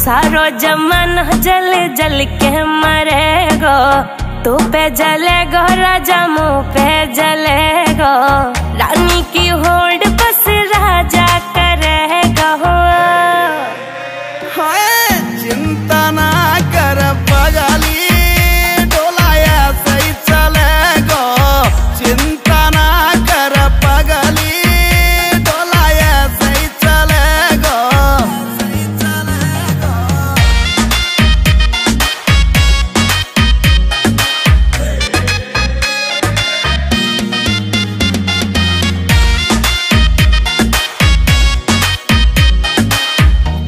सारो जमाना जल जल के मरेगो, तू पे जलेगो राजा मुँह पे जलेगो, रानी की होड़ बस राजा करेगा। चिंता ना कर पगली, डोलाया सही चलेगो, चिंता ना कर पगली, डोलाया सही चलेगो।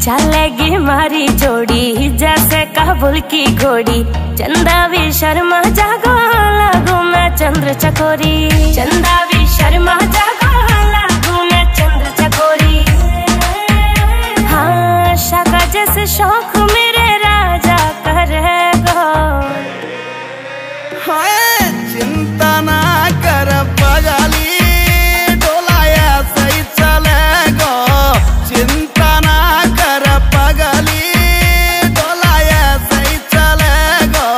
चलेगी मारी जोड़ी जैसे काबुल की घोड़ी, चंदा भी शर्मा जागो लागू मैं चंद्र चकोरी, चंदा भी शर्मा जागो लागू मैं चंद्र चकोरी। हाँ शाका जैसे शौक मेरे राजा करेगा। चिंता ना कर पगली, डोलाया सही चलेगो, चिंता ना कर पगली, डोलाया सही चलेगो।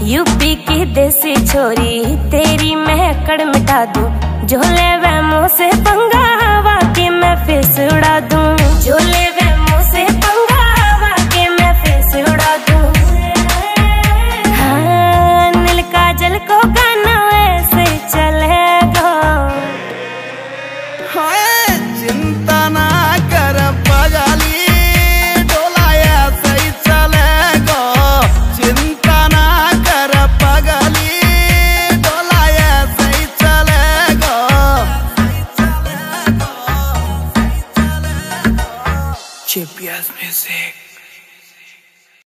यूपी की देसी छोरी तेरी महकड़ मिटा दूं, झोले वे मुँह से पंगा हवा के मैं फेस उड़ा दूं, झोले वे मुँह से पंगा हवा के मैं फेस उड़ा दूं। हाँ नील काजल को गाना वैसे चलेगा। चिंता ना कर पगली, डोलाया सही चलेगो, चिंता ना कर पगली, डोलाया सही चलेगो। GPS Music।